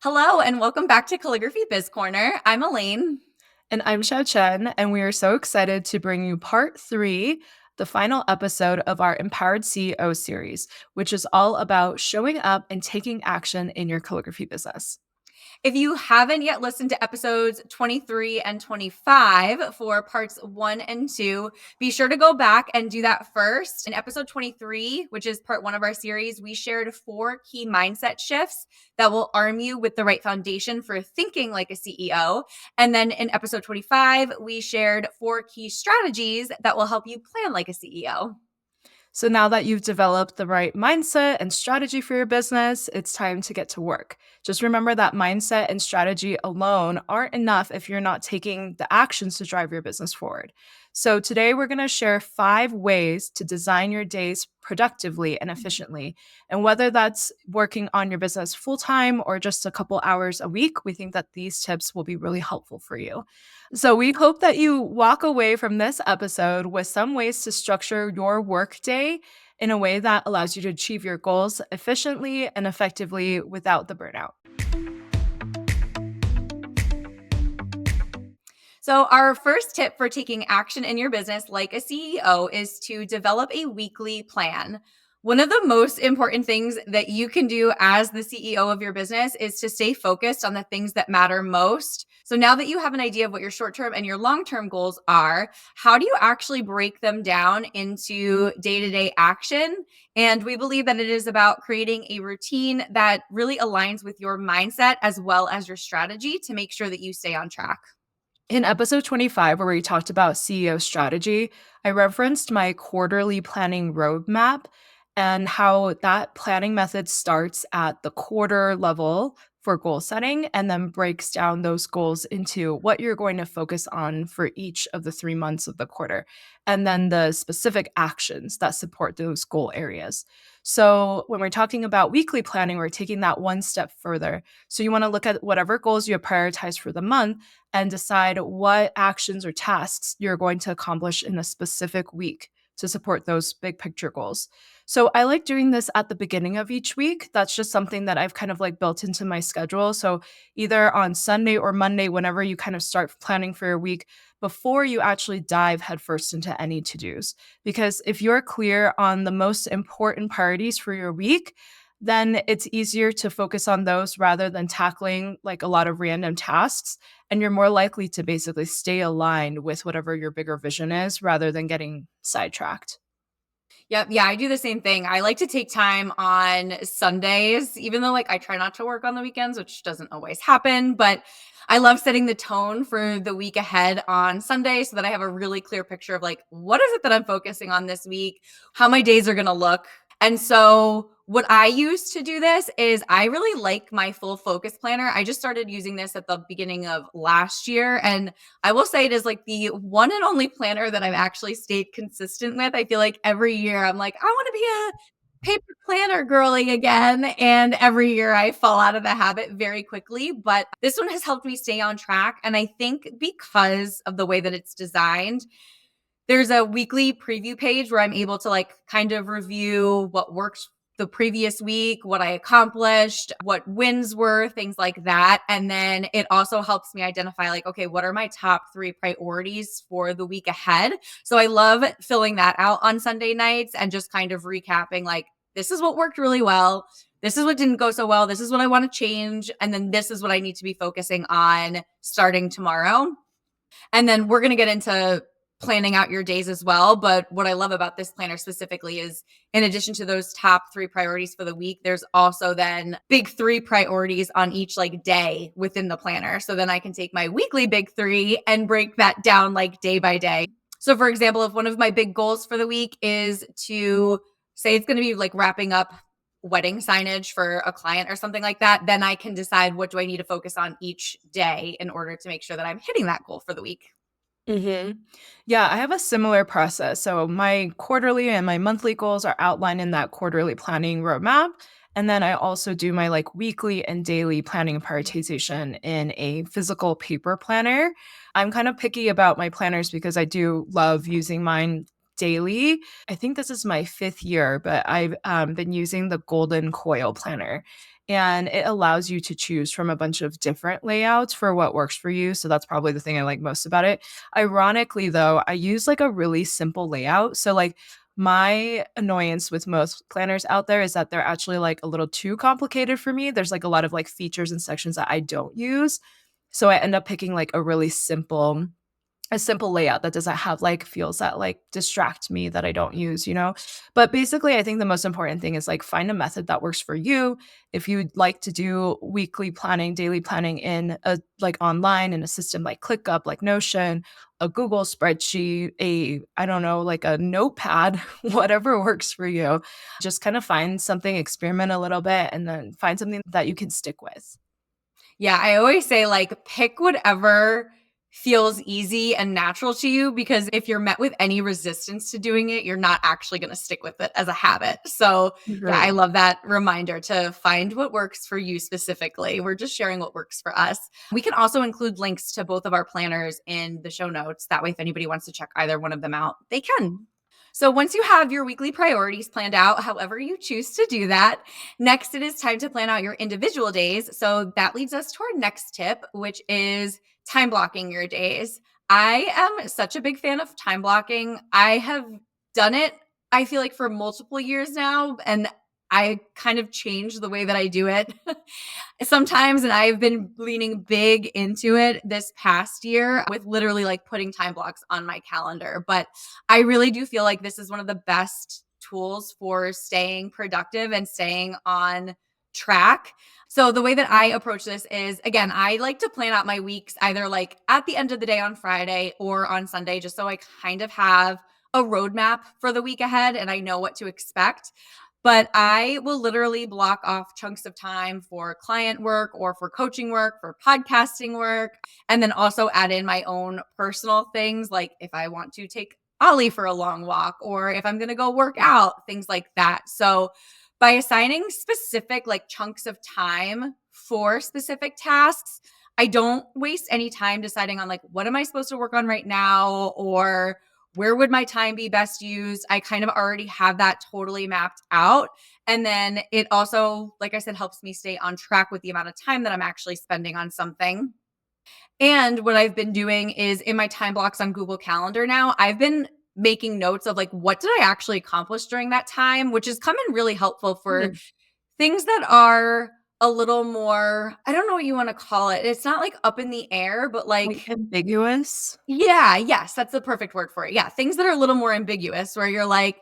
Hello, and welcome back to Calligraphy Biz Corner. I'm Elaine. And I'm Xiao Chen, and we are so excited to bring you part three, the final episode of our Empowered CEO series, which is all about showing up and taking action in your calligraphy business. If you haven't yet listened to episodes 23 and 25 for parts 1 and 2, be sure to go back and do that first. In episode 23, which is part 1 of our series, we shared 4 key mindset shifts that will arm you with the right foundation for thinking like a CEO. And then in episode 25, we shared 4 key strategies that will help you plan like a CEO. So now that you've developed the right mindset and strategy for your business, it's time to get to work. Just remember that mindset and strategy alone aren't enough if you're not taking the actions to drive your business forward. So today we're going to share 5 ways to design your days productively and efficiently. And whether that's working on your business full time or just a couple hours a week, we think that these tips will be really helpful for you. So, we hope that you walk away from this episode with some ways to structure your workday in a way that allows you to achieve your goals efficiently and effectively without the burnout. So, our first tip for taking action in your business like a CEO is to develop a weekly plan. One of the most important things that you can do as the CEO of your business is to stay focused on the things that matter most. So, now that you have an idea of what your short term and your long term goals are, how do you actually break them down into day to day action? And we believe that it is about creating a routine that really aligns with your mindset as well as your strategy to make sure that you stay on track. In episode 25, where we talked about CEO strategy, I referenced my quarterly planning roadmap and how that planning method starts at the quarter level for goal setting and then breaks down those goals into what you're going to focus on for each of the 3 months of the quarter, and then the specific actions that support those goal areas. So, when we're talking about weekly planning, we're taking that one step further. So, you want to look at whatever goals you have prioritized for the month and decide what actions or tasks you're going to accomplish in a specific week to support those big picture goals. So I like doing this at the beginning of each week. That's just something that I've kind of like built into my schedule. So either on Sunday or Monday, whenever you kind of start planning for your week, before you actually dive headfirst into any to dos. Because if you're clear on the most important priorities for your week, then it's easier to focus on those rather than tackling like a lot of random tasks. And you're more likely to basically stay aligned with whatever your bigger vision is rather than getting sidetracked. Yep. Yeah, I do the same thing. I like to take time on Sundays, even though like I try not to work on the weekends, which doesn't always happen, but I love setting the tone for the week ahead on Sunday so that I have a really clear picture of like what is it that I'm focusing on this week, how my days are going to look. And so what I use to do this is I really like my full focus planner. I just started using this at the beginning of last year, and I will say it is like the one and only planner that I've actually stayed consistent with. I feel like every year I'm like, I want to be a paper planner girly again. And every year I fall out of the habit very quickly. But this one has helped me stay on track. And I think because of the way that it's designed, there's a weekly preview page where I'm able to like kind of review what works the previous week, what I accomplished, what wins were, things like that. And then it also helps me identify like, okay, what are my top 3 priorities for the week ahead? So I love filling that out on Sunday nights and just kind of recapping like, this is what worked really well. This is what didn't go so well. This is what I want to change. And then this is what I need to be focusing on starting tomorrow. And then we're going to get into planning out your days as well. But what I love about this planner specifically is in addition to those top 3 priorities for the week, there's also then big 3 priorities on each like day within the planner. So then I can take my weekly big 3 and break that down like day by day. So for example, if one of my big goals for the week is to say it's going to be like wrapping up wedding signage for a client or something like that, then I can decide what do I need to focus on each day in order to make sure that I'm hitting that goal for the week. hmm Yeah, I have a similar process. So my quarterly and my monthly goals are outlined in that quarterly planning roadmap. And then I also do my like weekly and daily planning and prioritization in a physical paper planner. I'm kind of picky about my planners because I do love using mine daily. I think this is my 5th year, but I've been using the Golden Coil planner. and it allows you to choose from a bunch of different layouts for what works for you. So that's probably the thing I like most about it. Ironically, though, I use like a really simple layout. So, like, my annoyance with most planners out there is that they're actually like a little too complicated for me. There's like a lot of like features and sections that I don't use. So I end up picking like a simple layout that doesn't have like fields that like distract me that I don't use. But basically, I think the most important thing is like find a method that works for you. If you'd like to do weekly planning, daily planning in a like online in a system like ClickUp, like Notion, a Google spreadsheet, I don't know, like a notepad, whatever works for you. Just kind of find something, experiment a little bit, and then find something that you can stick with. Yeah, I always say like pick whatever feels easy and natural to you, because if you're met with any resistance to doing it, you're not actually going to stick with it as a habit. So, yeah, I Agreed. love that reminder to find what works for you specifically. We're just sharing what works for us. We can also include links to both of our planners in the show notes. That way, if anybody wants to check either one of them out, they can. So, once you have your weekly priorities planned out, however you choose to do that, next it is time to plan out your individual days. So, that leads us to our next tip, which is time blocking your days. I am such a big fan of time blocking. I have done it, I feel like, for multiple years now, and I kind of changed the way that I do it sometimes. And I've been leaning big into it this past year with literally like putting time blocks on my calendar. But I really do feel like this is one of the best tools for staying productive and staying on track. So the way that I approach this is, again, I like to plan out my weeks either like at the end of the day on Friday or on Sunday, just so I kind of have a roadmap for the week ahead and I know what to expect. But I will literally block off chunks of time for client work or for coaching work, for podcasting work, and then also add in my own personal things, like if I want to take Ollie for a long walk or if I'm going to go work out, things like that. So by assigning specific like chunks of time for specific tasks, I don't waste any time deciding on like what am I supposed to work on right now, or where would my time be best used. I kind of already have that totally mapped out. And then it also, like I said, helps me stay on track with the amount of time that I'm actually spending on something. And what I've been doing is in my time blocks on Google Calendar now, I've been making notes of like, what did I actually accomplish during that time, which is coming really helpful for Mm. things that are a little more, I don't know what you want to call it. It's not like up in the air, but Like like, ambiguous. yeah, yes, that's the perfect word for it. Yeah, things that are a little more ambiguous where you're like,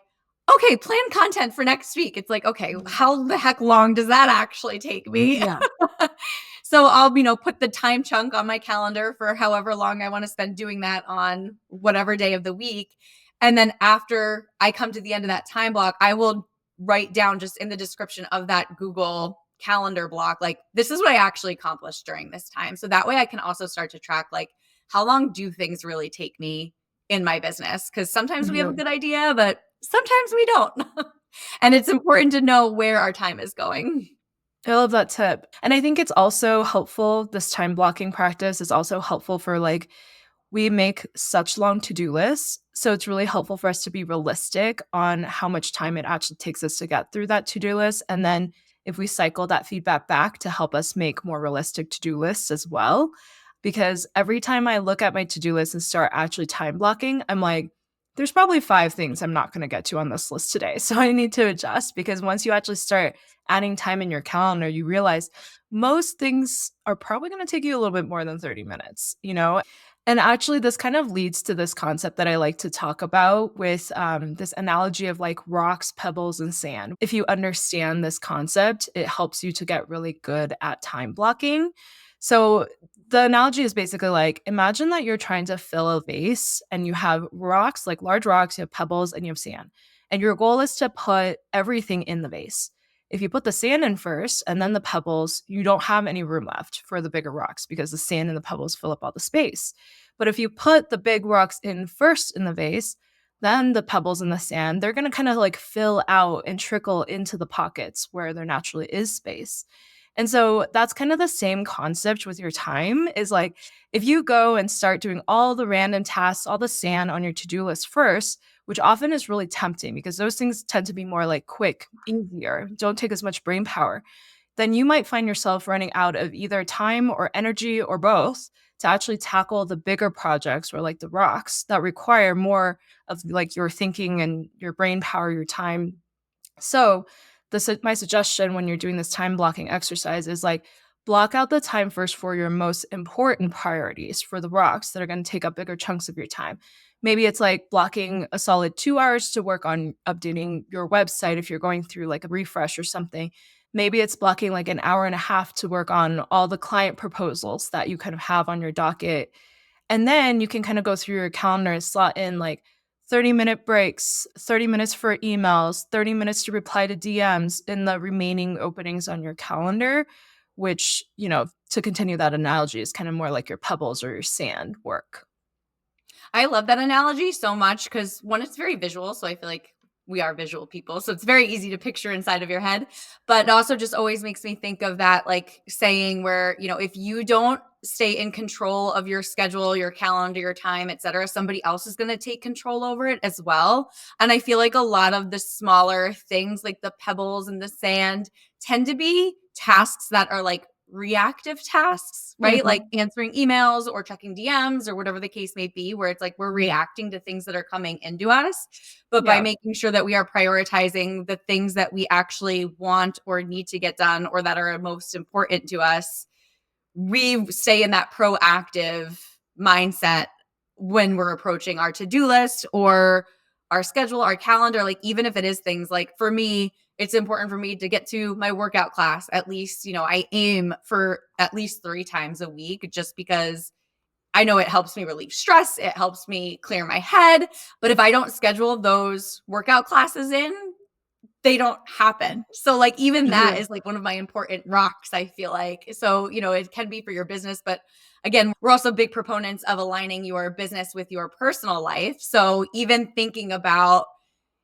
okay, plan content for next week. It's like, okay, Mhm. how the heck long does that actually take me? Yeah. So I'll, put the time chunk on my calendar for however long I want to spend doing that on whatever day of the week. And then after I come to the end of that time block, I will write down just in the description of that Google calendar block, like, this is what I actually accomplished during this time. So that way I can also start to track, like, how long do things really take me in my business? Because sometimes we have a Mhm. good idea, but sometimes we don't. And it's important to know where our time is going. I love that tip. And I think it's also helpful, this time blocking practice is also helpful for like we make such long to-do lists. So it's really helpful for us to be realistic on how much time it actually takes us to get through that to-do list. And then if we cycle that feedback back to help us make more realistic to-do lists as well. Because every time I look at my to-do list and start actually time blocking, I'm like, there's probably 5 things I'm not going to get to on this list today. So I need to adjust because once you actually start adding time in your calendar, you realize most things are probably going to take you a little bit more than 30 minutes. And actually, this kind of leads to this concept that I like to talk about with this analogy of like rocks, pebbles, and sand. If you understand this concept, it helps you to get really good at time blocking. So, the analogy is basically like imagine that you're trying to fill a vase and you have rocks, like large rocks, you have pebbles, and you have sand. And your goal is to put everything in the vase. If you put the sand in first and then the pebbles, you don't have any room left for the bigger rocks because the sand and the pebbles fill up all the space. But if you put the big rocks in first in the vase, then the pebbles and the sand, they're going to kind of like fill out and trickle into the pockets where there naturally is space. And so that's kind of the same concept with your time is like if you go and start doing all the random tasks, all the sand on your to-do list first, which often is really tempting because those things tend to be more like quick, easier, don't take as much brain power. then you might find yourself running out of either time or energy or both to actually tackle the bigger projects or like the rocks that require more of like your thinking and your brain power, your time. So, my suggestion when you're doing this time blocking exercise is like block out the time first for your most important priorities for the rocks that are going to take up bigger chunks of your time. Maybe it's like blocking a solid 2 hours to work on updating your website if you're going through like a refresh or something. Maybe it's blocking like an hour and a half to work on all the client proposals that you kind of have on your docket. And then you can kind of go through your calendar and slot in like 30-minute breaks, 30 minutes for emails, 30 minutes to reply to DMs in the remaining openings on your calendar, which, to continue that analogy, is kind of more like your pebbles or your sand work. I love that analogy so much because one, it's very visual. So I feel like we are visual people. So it's very easy to picture inside of your head. But it also just always makes me think of that like saying where, if you don't stay in control of your schedule, your calendar, your time, et cetera, somebody else is going to take control over it as well. And I feel like a lot of the smaller things like the pebbles and the sand tend to be tasks that are like reactive tasks, right? Mhm. Like answering emails or checking DMs or whatever the case may be, where it's like we're reacting to things that are coming into us. But by Yeah. making sure that we are prioritizing the things that we actually want or need to get done or that are most important to us, we stay in that proactive mindset when we're approaching our to-do list or our schedule, our calendar. Like, even if it is things like for me, it's important for me to get to my workout class at least, I aim for at least 3 times a week just because I know it helps me relieve stress. It helps me clear my head. But if I don't schedule those workout classes in, they don't happen. So like even that Yeah. is like one of my important rocks, I feel like. So, it can be for your business, but again, we're also big proponents of aligning your business with your personal life. So even thinking about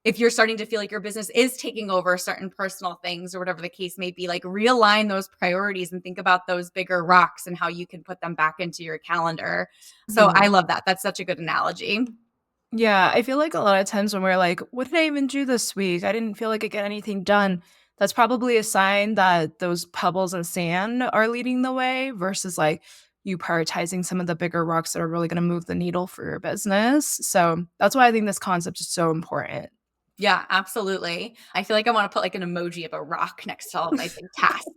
if you're starting to feel like your business is taking over certain personal things or whatever the case may be, like realign those priorities and think about those bigger rocks and how you can put them back into your calendar. So I Mhm. love that. That's such a good analogy. Yeah, I feel like a lot of times when we're like, "What did I even do this week? I didn't feel like I get anything done." That's probably a sign that those pebbles and sand are leading the way versus like you prioritizing some of the bigger rocks that are really going to move the needle for your business. So that's why I think this concept is so important. Yeah, absolutely. I feel like I want to put like an emoji of a rock next to all of my big tasks.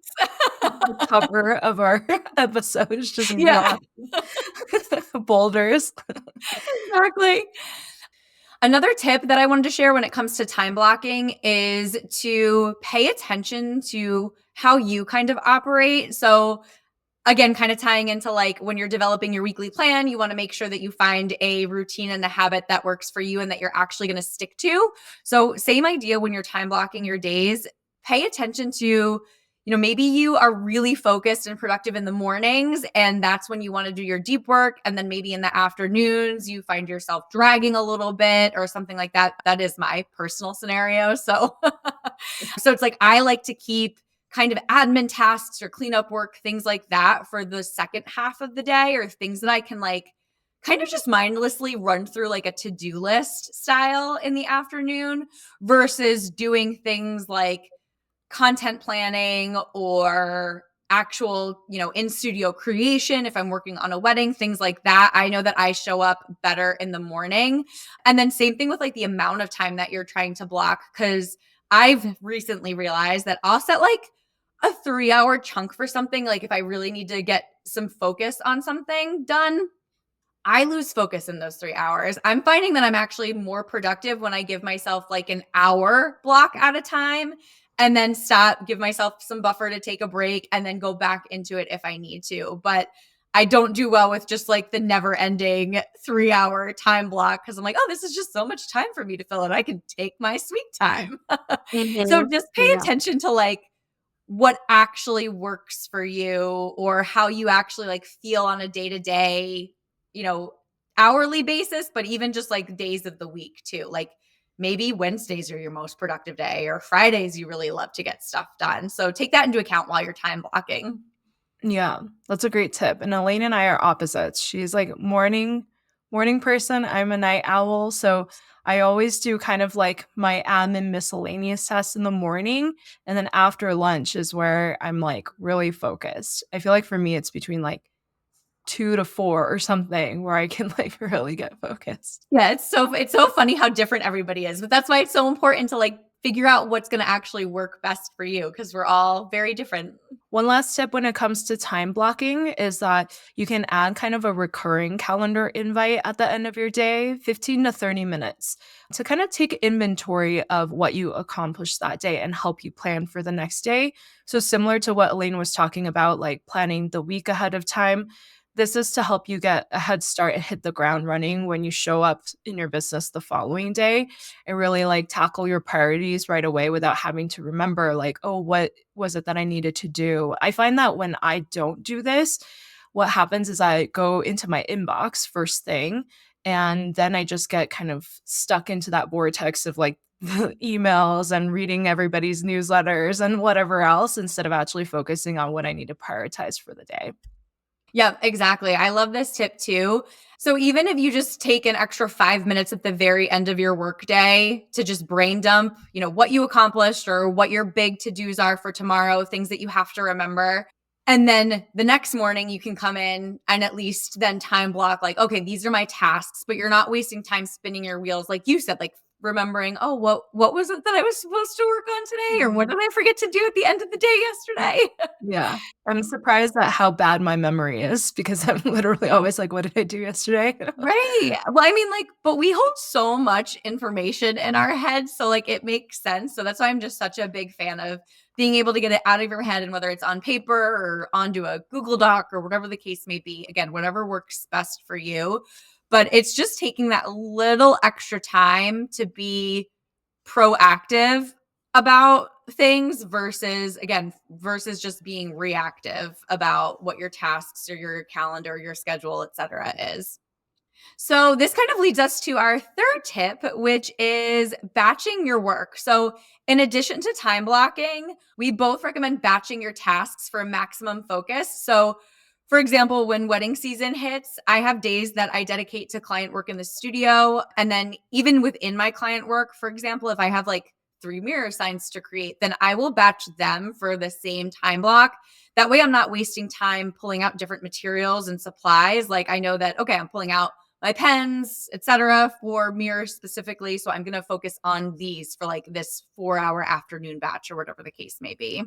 The cover of our episode is just Yeah, rock boulders. exactly. Another tip that I wanted to share when it comes to time blocking is to pay attention to how you kind of operate. So, again, kind of tying into like when you're developing your weekly plan, you want to make sure that you find a routine and a habit that works for you and that you're actually going to stick to. So, same idea when you're time blocking your days, pay attention to, maybe you are really focused and productive in the mornings, and that's when you want to do your deep work. And then maybe in the afternoons, you find yourself dragging a little bit or something like that. That is my personal scenario. So, so it's like I like to keep kind of admin tasks or cleanup work, things like that for the second half of the day or things that I can like kind of just mindlessly run through like a to-do list style in the afternoon versus doing things like content planning or actual, in studio creation if I'm working on a wedding, things like that. I know that I show up better in the morning. And then same thing with like the amount of time that you're trying to block cuz I've recently realized that I'll set like a 3-hour chunk for something like if I really need to get some focus on something done, I lose focus in those 3 hours. I'm finding that I'm actually more productive when I give myself like an hour block at a time and then stop, give myself some buffer to take a break and then go back into it if I need to. But I don't do well with just like the never ending 3-hour time block because I'm like, oh, this is just so much time for me to fill it. I can take my sweet time. So Mhm. just pay Yeah. attention to like what actually works for you or how you actually like feel on a day to day, you know, hourly basis, but even just like days of the week too. Like maybe Wednesdays are your most productive day or Fridays you really love to get stuff done. So take that into account while you're time blocking. Yeah, that's a great tip. And Elaine and I are opposites. She's like morning morning person. I'm a night owl. So I always do kind of like my admin miscellaneous tasks in the morning. And then after lunch is where I'm like really focused. I feel like for me, it's between like 2 to 4 or something where I can like really get focused. Yeah, it's so funny how different everybody is, but that's why it's so important to like figure out what's going to actually work best for you because we're all very different. One last tip when it comes to time blocking is that you can add kind of a recurring calendar invite at the end of your day, 15 to 30 minutes, to kind of take inventory of what you accomplished that day and help you plan for the next day. So, similar to what Elaine was talking about, like planning the week ahead of time, this is to help you get a head start and hit the ground running when you show up in your business the following day and really like tackle your priorities right away without having to remember like, oh, what was it that I needed to do? I find that when I don't do this, what happens is I go into my inbox first thing and then I just get kind of stuck into that vortex of like emails and reading everybody's newsletters and whatever else instead of actually focusing on what I need to prioritize for the day. Yeah, exactly. I love this tip too. So even if you just take an extra 5 minutes at the very end of your workday to just brain dump, what you accomplished or what your big to-dos are for tomorrow, things that you have to remember. And then the next morning you can come in and at least then time block like, okay, these are my tasks, but you're not wasting time spinning your wheels. Like you said, like remembering, oh, what was it that I was supposed to work on today? Or what Mhm. did I forget to do at the end of the day yesterday? Yeah. I'm surprised at how bad my memory is because I'm literally always like, what did I do yesterday? Right. Well, I mean, like, but we hold so much information in our heads. So, like, it makes sense. So, that's why I'm just such a big fan of being able to get it out of your head and whether it's on paper or onto a Google Doc or whatever the case may be. Again, whatever works best for you. But it's just taking that little extra time to be proactive about things versus just being reactive about what your tasks or your calendar, your schedule, etc. is. So, this kind of leads us to our third tip, which is batching your work. So, in addition to time blocking, we both recommend batching your tasks for maximum focus. So, for example, when wedding season hits, I have days that I dedicate to client work in the studio. And then, even within my client work, for example, if I have like 3 mirror signs to create, then I will batch them for the same time block. That way, I'm not wasting time pulling out different materials and supplies. Like, I know that, okay, I'm pulling out my pens, etc., for mirrors specifically. So I'm going to focus on these for like this 4 hour afternoon batch or whatever the case may be.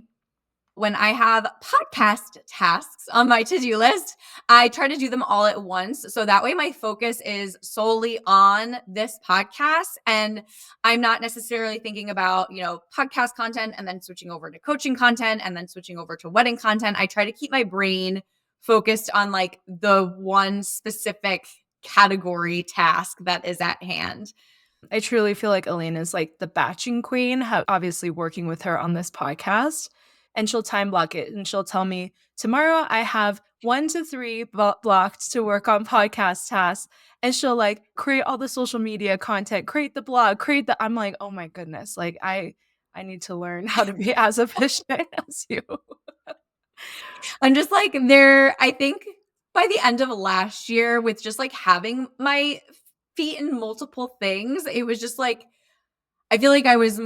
When I have podcast tasks on my to do list, I try to do them all at once. So that way, my focus is solely on this podcast. And I'm not necessarily thinking about, podcast content and then switching over to coaching content and then switching over to wedding content. I try to keep my brain focused on like the one specific category task that is at hand. I truly feel like Elena is like the batching queen, obviously working with her on this podcast. And she'll time block it and she'll tell me, tomorrow I have 1 to 3 blocked to work on podcast tasks. And she'll like create all the social media content, create the blog, I'm like, oh my goodness, like I need to learn how to be as efficient as you. I'm just like I think by the end of last year, with just like having my feet in multiple things, it was just like, I feel like I was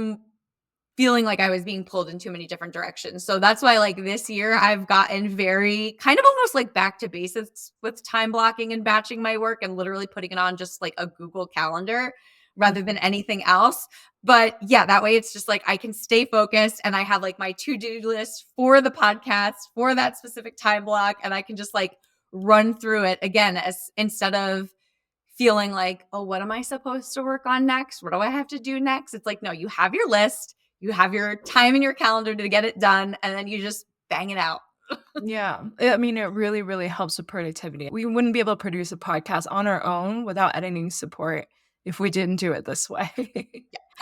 feeling like I was being pulled in too many different directions. So that's why like this year I've gotten very kind of almost like back to basics with time blocking and batching my work and literally putting it on just like a Google Calendar rather than anything else. But yeah, that way it's just like I can stay focused and I have like my to-do list for the podcast for that specific time block and I can just like run through it again as instead of feeling like, oh, what am I supposed to work on next? What do I have to do next? It's like, no, you have your list, you have your time in your calendar to get it done, and then you just bang it out. Yeah. I mean, it really, really helps with productivity. We wouldn't be able to produce a podcast on our own without editing support if we didn't do it this way.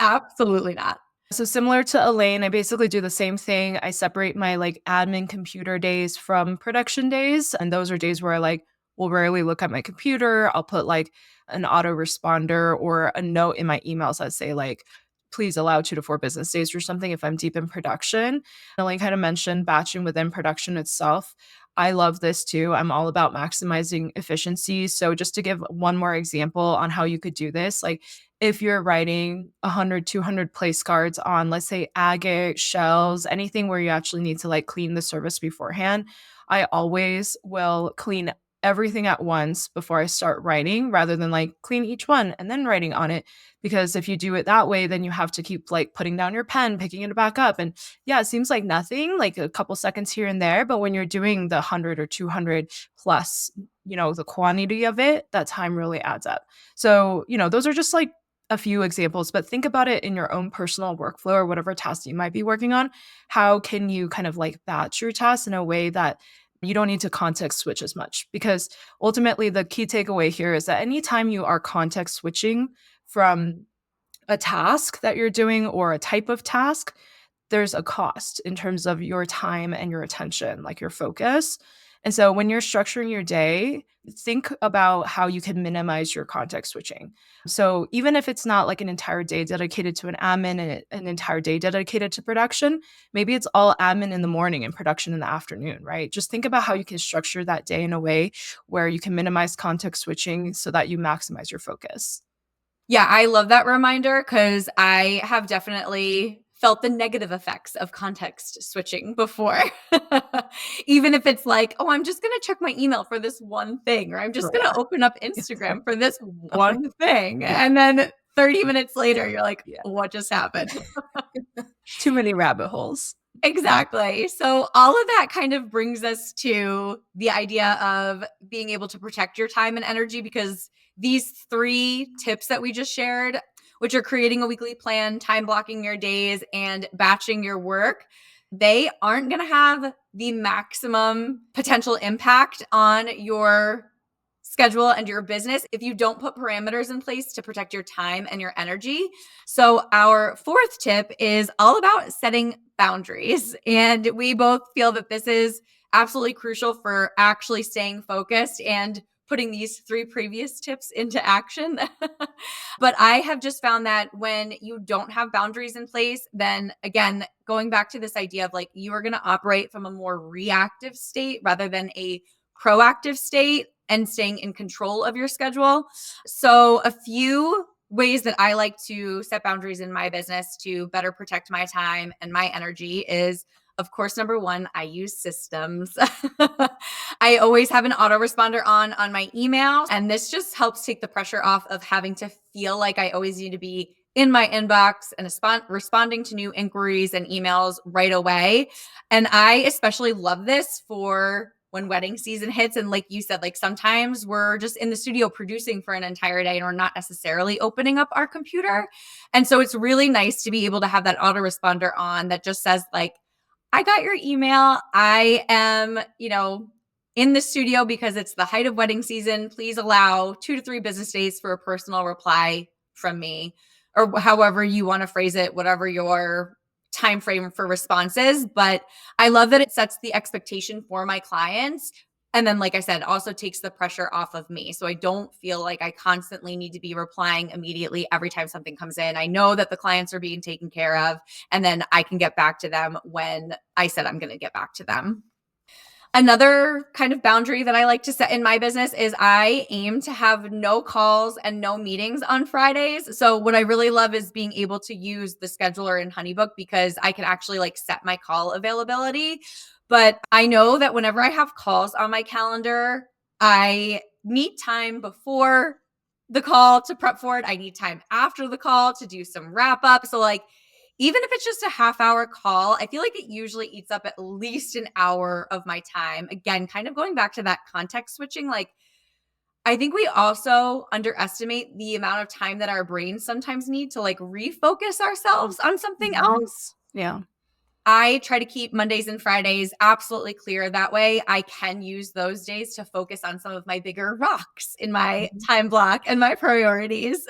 Absolutely not. So similar to Elaine, I basically do the same thing. I separate my like admin computer days from production days. And those are days where I like will rarely look at my computer. I'll put like an autoresponder or a note in my emails that say like, please allow 2 to 4 business days or something if I'm deep in production. Elaine kind of mentioned batching within production itself. I love this too. I'm all about maximizing efficiency. So just to give one more example on how you could do this, like if you're writing 100, 200 place cards on, let's say, agate, shells, anything where you actually need to like clean the surface beforehand, I always will clean everything at once before I start writing rather than like clean each one and then writing on it. Because if you do it that way, then you have to keep like putting down your pen, picking it back up. And yeah, it seems like nothing, like a couple seconds here and there. But when you're doing the 100 or 200 plus, the quantity of it, that time really adds up. So, those are just like a few examples, but think about it in your own personal workflow or whatever task you might be working on. How can you kind of like batch your tasks in a way that you don't need to context switch as much? Because ultimately, the key takeaway here is that anytime you are context switching from a task that you're doing or a type of task, there's a cost in terms of your time and your attention, like your focus. And so when you're structuring your day, think about how you can minimize your context switching. So even if it's not like an entire day dedicated to an admin and an entire day dedicated to production, maybe it's all admin in the morning and production in the afternoon, right? Just think about how you can structure that day in a way where you can minimize context switching so that you maximize your focus. Yeah, I love that reminder because I have definitely felt the negative effects of context switching before. Even if it's like, oh, I'm just going to check my email for this one thing, or I'm just going to Right. open up Yeah. Instagram for this Oh my, one thing. yeah. And then 30 minutes later, you're like, Yeah. what just happened? Too many rabbit holes. Exactly. So all of that kind of brings us to the idea of being able to protect your time and energy, because these three tips that we just shared, which are creating a weekly plan, time blocking your days, and batching your work, they aren't going to have the maximum potential impact on your schedule and your business if you don't put parameters in place to protect your time and your energy. So, our fourth tip is all about setting boundaries. And we both feel that this is absolutely crucial for actually staying focused and putting these three previous tips into action. But I have just found that when you don't have boundaries in place, then again, going back to this idea of like you are going to operate from a more reactive state rather than a proactive state and staying in control of your schedule. So, a few ways that I like to set boundaries in my business to better protect my time and my energy is, of course, number one, I use systems. I always have an autoresponder on my emails, and this just helps take the pressure off of having to feel like I always need to be in my inbox and responding to new inquiries and emails right away. And I especially love this for when wedding season hits. And like you said, like sometimes we're just in the studio producing for an entire day and we're not necessarily opening up our computer. And so it's really nice to be able to have that autoresponder on that just says like, I got your email. I am, in the studio because it's the height of wedding season. Please allow 2 to 3 business days for a personal reply from me, or however you want to phrase it, whatever your time frame for response is. But I love that it sets the expectation for my clients. And then, like I said, also takes the pressure off of me. So I don't feel like I constantly need to be replying immediately every time something comes in. I know that the clients are being taken care of, and then I can get back to them when I said I'm going to get back to them. Another kind of boundary that I like to set in my business is I aim to have no calls and no meetings on Fridays. So what I really love is being able to use the scheduler in Honeybook because I can actually like set my call availability. But I know that whenever I have calls on my calendar, I need time before the call to prep for it. I need time after the call to do some wrap up. So like even if it's just a half hour call, I feel like it usually eats up at least an hour of my time. Again, kind of going back to that context switching, like I think we also underestimate the amount of time that our brains sometimes need to like refocus ourselves on something Mhm. else. Yeah. I try to keep Mondays and Fridays absolutely clear. That way I can use those days to focus on some of my bigger rocks in my Mhm. time block and my priorities.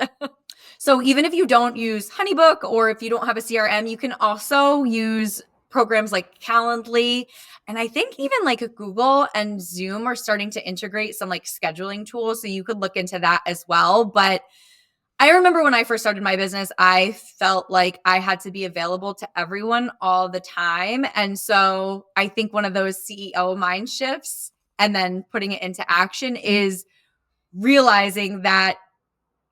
So even if you don't use Honeybook or if you don't have a CRM, you can also use programs like Calendly. And I think even like Google and Zoom are starting to integrate some like scheduling tools. So you could look into that as well. But I remember when I first started my business, I felt like I had to be available to everyone all the time. And so I think one of those CEO mind shifts and then putting it into action is realizing that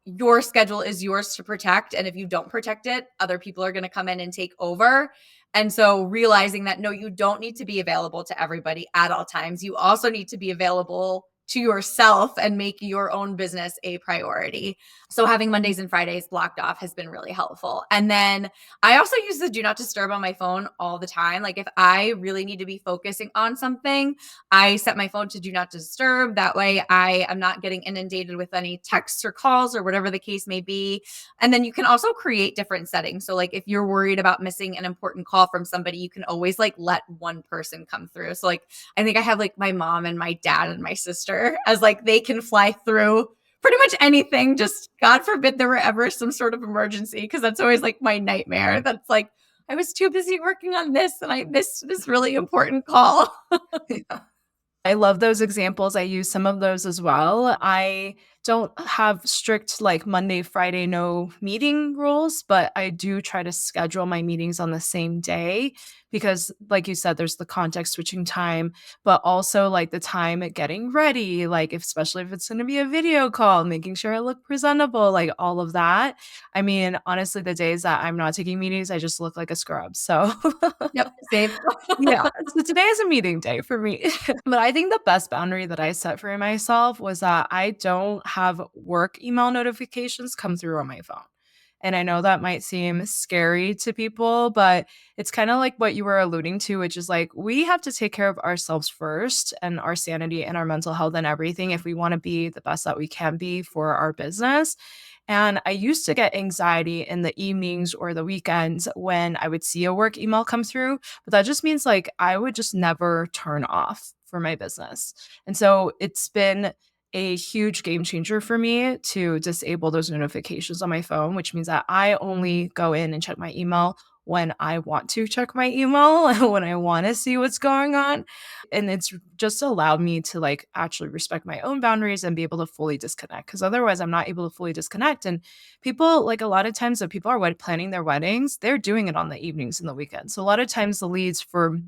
your schedule is yours to protect. And if you don't protect it, other people are going to come in and take over. And so realizing that no, you don't need to be available to everybody at all times. You also need to be available to yourself and make your own business a priority. So having Mondays and Fridays blocked off has been really helpful. And then I also use the do not disturb on my phone all the time. Like if I really need to be focusing on something, I set my phone to do not disturb. That way I am not getting inundated with any texts or calls or whatever the case may be. And then you can also create different settings. So like if you're worried about missing an important call from somebody, you can always like let one person come through. So like I think I have like my mom and my dad and my sister as like they can fly through pretty much anything. Just God forbid there were ever some sort of emergency, because that's always like my nightmare. That's like I was too busy working on this and I missed this really important call. Yeah. I love those examples. I use some of those as well. I don't have strict like Monday, Friday, no meeting rules, but I do try to schedule my meetings on the same day because, like you said, there's the context switching time, but also like the time at getting ready, like if, especially if it's going to be a video call, making sure I look presentable, like all of that. I mean, honestly, the days that I'm not taking meetings, I just look like a scrub. So Yep, same. yeah, so today is a meeting day for me. But I think the best boundary that I set for myself was that I don't have work email notifications come through on my phone. And I know that might seem scary to people, but it's kind of like what you were alluding to, which is like we have to take care of ourselves first and our sanity and our mental health and everything if we want to be the best that we can be for our business. And I used to get anxiety in the evenings or the weekends when I would see a work email come through, but that just means like I would just never turn off for my business. And so it's been a huge game changer for me to disable those notifications on my phone, which means that I only go in and check my email when I want to check my email, when I want to see what's going on. And it's just allowed me to like actually respect my own boundaries and be able to fully disconnect. Cause otherwise I'm not able to fully disconnect. And people like a lot of times when people are planning their weddings, they're doing it on the evenings and the weekends. So a lot of times the leads for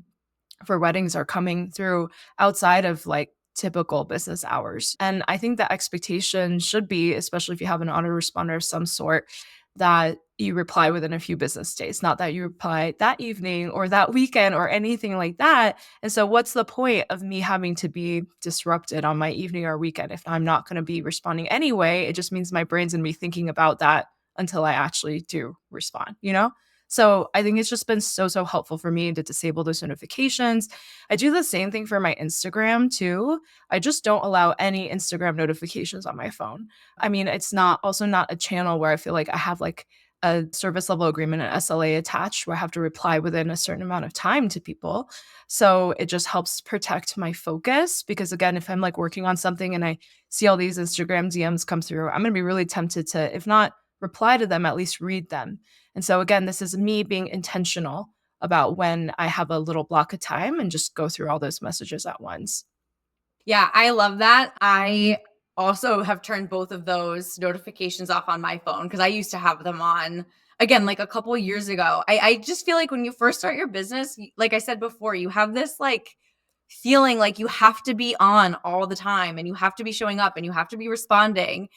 weddings are coming through outside of like typical business hours. And I think the expectation should be, especially if you have an autoresponder of some sort, that you reply within a few business days, not that you reply that evening or that weekend or anything like that. And so, what's the point of me having to be disrupted on my evening or weekend if I'm not going to be responding anyway? It just means my brain's going to be thinking about that until I actually do respond, you know? So I think it's just been so helpful for me to disable those notifications. I do the same thing for my Instagram too. I just don't allow any Instagram notifications on my phone. I mean, it's not also not a channel where I feel like I have like a service level agreement, an SLA attached where I have to reply within a certain amount of time to people. So it just helps protect my focus because again, if I'm like working on something and I see all these Instagram DMs come through, I'm going to be really tempted to, if not reply to them, at least read them. And so again, this is me being intentional about when I have a little block of time and just go through all those messages at once. Yeah, I love that. I also have turned both of those notifications off on my phone because I used to have them on again like a couple years ago. I just feel like when you first start your business, like I said before, you have this like feeling like you have to be on all the time and you have to be showing up and you have to be responding.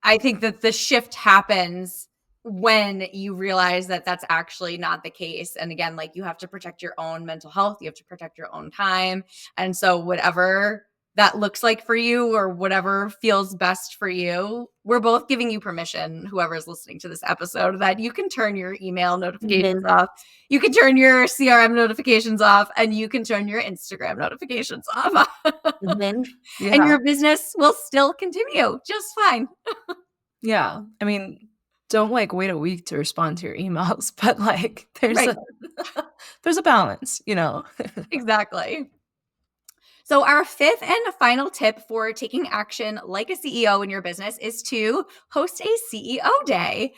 I think that the shift happens when you realize that that's actually not the case. And again, like you have to protect your own mental health, you have to protect your own time. And so, whatever that looks like for you or whatever feels best for you, we're both giving you permission, whoever's listening to this episode, that you can turn your email notifications Mhm. off, you can turn your CRM notifications off, and you can turn your Instagram notifications off. Mhm. And Yeah. your business will still continue just fine. Yeah. I mean, don't like wait a week to respond to your emails, but like there's Right. a there's a balance, you know. Exactly. So, our fifth and final tip for taking action like a CEO in your business is to host a CEO day.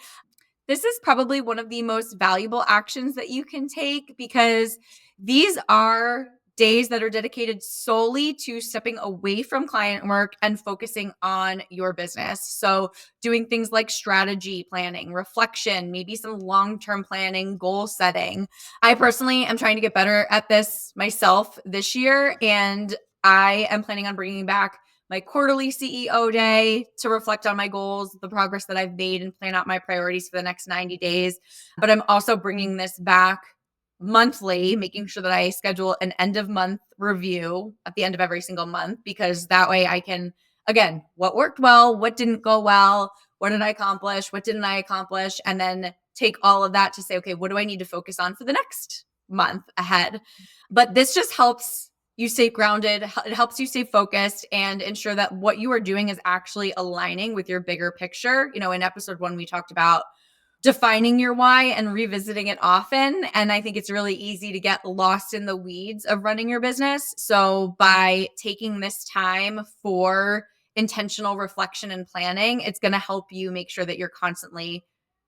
This is probably one of the most valuable actions that you can take because these are days that are dedicated solely to stepping away from client work and focusing on your business. So, doing things like strategy planning, reflection, maybe some long term planning, goal setting. I personally am trying to get better at this myself this year. And I am planning on bringing back my quarterly CEO day to reflect on my goals, the progress that I've made, and plan out my priorities for the next 90 days. But I'm also bringing this back monthly, making sure that I schedule an end of month review at the end of every single month, because that way I can, again, what worked well, what didn't go well, what did I accomplish, what didn't I accomplish, and then take all of that to say, okay, what do I need to focus on for the next month ahead? But this just helps you stay grounded. It helps you stay focused and ensure that what you are doing is actually aligning with your bigger picture. In episode 1, we talked about defining your why and revisiting it often. And I think it's really easy to get lost in the weeds of running your business. So by taking this time for intentional reflection and planning, it's going to help you make sure that you're constantly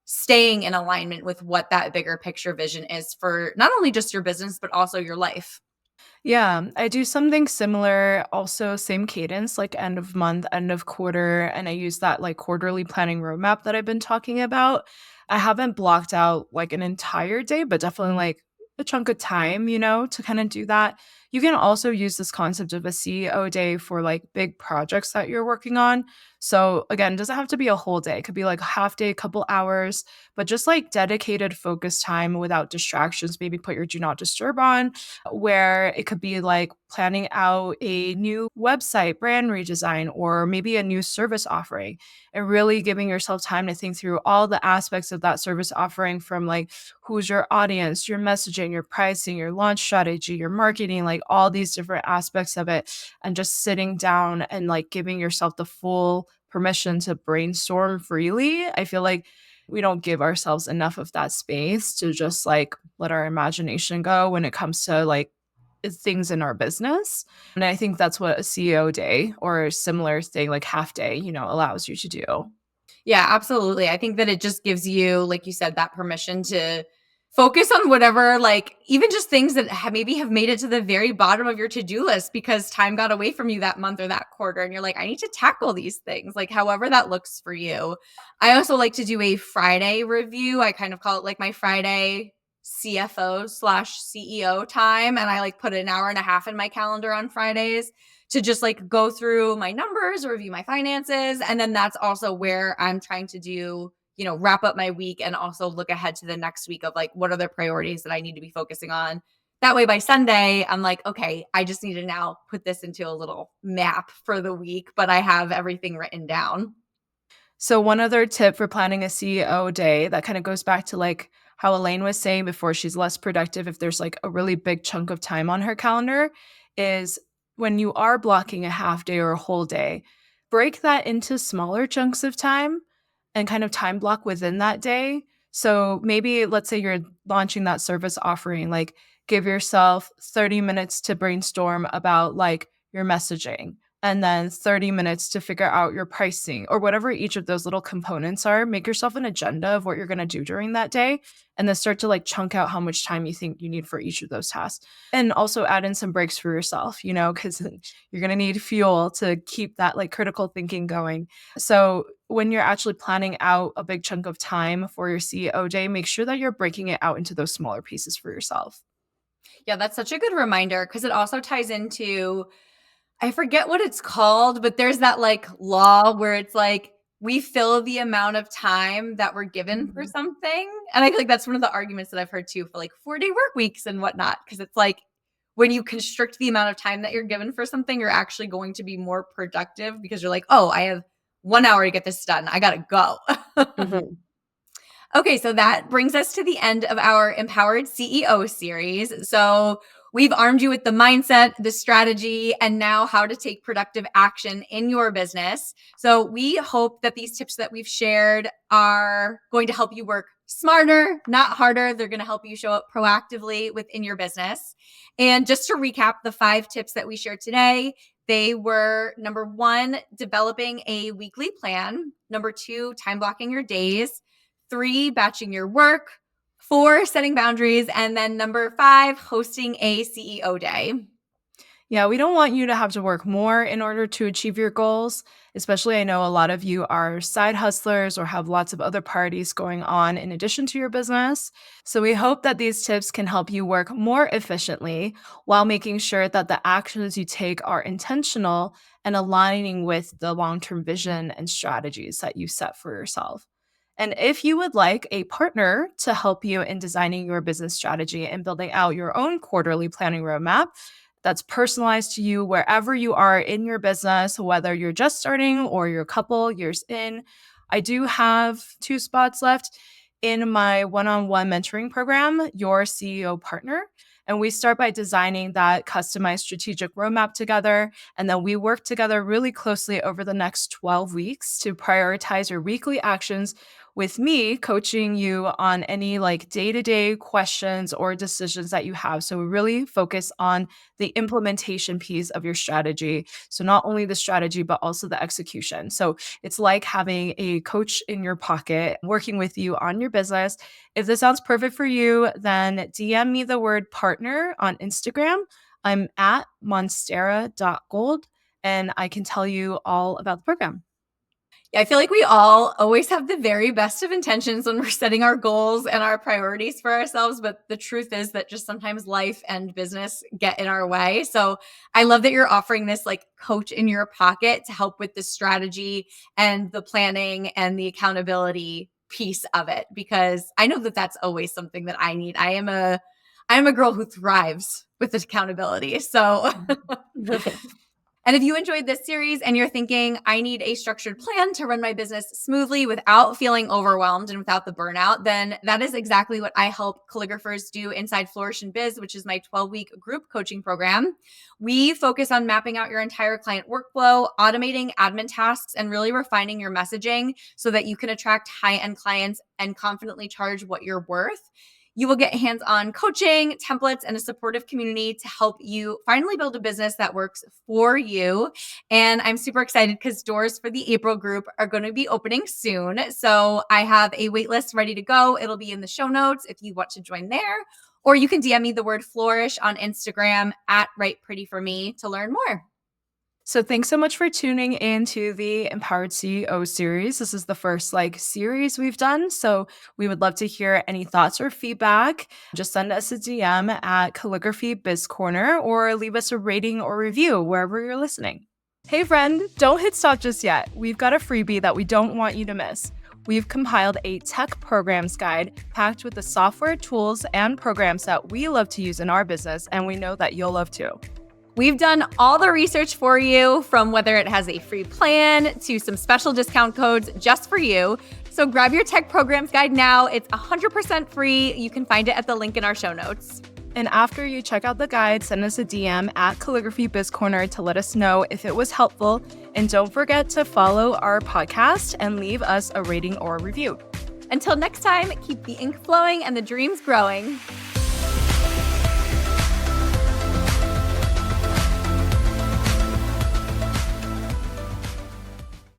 staying in alignment with what that bigger picture vision is for not only just your business, but also your life. Yeah, I do something similar, also same cadence, like end of month, end of quarter, and I use that like quarterly planning roadmap that I've been talking about. I haven't blocked out like an entire day, but definitely like a chunk of time, to kind of do that. You can also use this concept of a CEO day for like big projects that you're working on. So again, it doesn't have to be a whole day. It could be like a half day, a couple hours, but just like dedicated focus time without distractions. Maybe put your do not disturb on, where it could be like planning out a new website brand redesign or maybe a new service offering, and really giving yourself time to think through all the aspects of that service offering, from like who's your audience, your messaging, your pricing, your launch strategy, your marketing, like all these different aspects of it, and just sitting down and like giving yourself the full permission to brainstorm freely. I feel like we don't give ourselves enough of that space to just like let our imagination go when it comes to like things in our business. And I think that's what a CEO day or a similar thing like half day, allows you to do. Yeah, absolutely. I think that it just gives you, like you said, that permission to focus on whatever, like even just things that maybe have made it to the very bottom of your to-do list because time got away from you that month or that quarter. And you're like, I need to tackle these things, like however that looks for you. I also like to do a Friday review. I kind of call it like my Friday CFO/CEO time. And I like put an hour and a half in my calendar on Fridays to just like go through my numbers, review my finances. And then that's also where I'm trying to do, wrap up my week and also look ahead to the next week of like, what are the priorities that I need to be focusing on? That way by Sunday, I'm like, okay, I just need to now put this into a little map for the week, but I have everything written down. So one other tip for planning a CEO day that kind of goes back to like how Elaine was saying before, she's less productive if there's like a really big chunk of time on her calendar, is when you are blocking a half day or a whole day, break that into smaller chunks of time and kind of time block within that day. So maybe let's say you're launching that service offering, like give yourself 30 minutes to brainstorm about like your messaging, and then 30 minutes to figure out your pricing or whatever each of those little components are. Make yourself an agenda of what you're going to do during that day, and then start to like chunk out how much time you think you need for each of those tasks. And also add in some breaks for yourself, because you're going to need fuel to keep that like critical thinking going. So when you're actually planning out a big chunk of time for your CEO day, make sure that you're breaking it out into those smaller pieces for yourself. Yeah, that's such a good reminder because it also ties into, I forget what it's called, but there's that like law where it's like we fill the amount of time that we're given for Mhm. something. And I feel like that's one of the arguments that I've heard too for like 4-day work weeks and whatnot. Cause it's like when you constrict the amount of time that you're given for something, you're actually going to be more productive because you're like, oh, I have 1 hour to get this done. I got to go. Mhm. Okay, so that brings us to the end of our Empowered CEO series. So we've armed you with the mindset, the strategy, and now how to take productive action in your business. So we hope that these tips that we've shared are going to help you work smarter, not harder. They're going to help you show up proactively within your business. And just to recap the 5 tips that we shared today, they were number 1, developing a weekly plan. Number 2, time blocking your days. 3, batching your work. 4, setting boundaries. And then number 5, hosting a CEO day. Yeah, we don't want you to have to work more in order to achieve your goals. Especially, I know a lot of you are side hustlers or have lots of other parties going on in addition to your business. So, we hope that these tips can help you work more efficiently while making sure that the actions you take are intentional and aligning with the long term vision and strategies that you set for yourself. And if you would like a partner to help you in designing your business strategy and building out your own quarterly planning roadmap, that's personalized to you wherever you are in your business, whether you're just starting or you're a couple years in. I do have 2 spots left in my one on one mentoring program, Your CEO Partner. And we start by designing that customized strategic roadmap together. And then we work together really closely over the next 12 weeks to prioritize your weekly actions with me coaching you on any like day to day questions or decisions that you have. So we really focus on the implementation piece of your strategy. So not only the strategy, but also the execution. So it's like having a coach in your pocket working with you on your business. If this sounds perfect for you, then DM me the word partner on Instagram. I'm at monstera.gold and I can tell you all about the program. Yeah, I feel like we all always have the very best of intentions when we're setting our goals and our priorities for ourselves. But the truth is that just sometimes life and business get in our way. So I love that you're offering this like coach in your pocket to help with the strategy and the planning and the accountability piece of it, because I know that that's always something that I need. I am a girl who thrives with accountability. So and if you enjoyed this series and you're thinking, I need a structured plan to run my business smoothly without feeling overwhelmed and without the burnout, then that is exactly what I help calligraphers do inside Flourish and Biz, which is my 12-week group coaching program. We focus on mapping out your entire client workflow, automating admin tasks, and really refining your messaging so that you can attract high-end clients and confidently charge what you're worth. You will get hands-on coaching, templates, and a supportive community to help you finally build a business that works for you. And I'm super excited because doors for the April group are going to be opening soon. So I have a wait list ready to go. It'll be in the show notes if you want to join there. Or you can DM me the word flourish on Instagram at Write Pretty for Me to learn more. So thanks so much for tuning in to the Empowered CEO series. This is the first series we've done. So we would love to hear any thoughts or feedback. Just send us a DM at Calligraphy Biz Corner or leave us a rating or review wherever you're listening. Hey friend, don't hit stop just yet. We've got a freebie that we don't want you to miss. We've compiled a tech programs guide packed with the software, tools, and programs that we love to use in our business, and we know that you'll love too. We've done all the research for you, from whether it has a free plan to some special discount codes just for you. So grab your tech programs guide now. It's 100% free. You can find it at the link in our show notes. And after you check out the guide, send us a DM at Calligraphy Biz Corner to let us know if it was helpful. And don't forget to follow our podcast and leave us a rating or review. Until next time, keep the ink flowing and the dreams growing.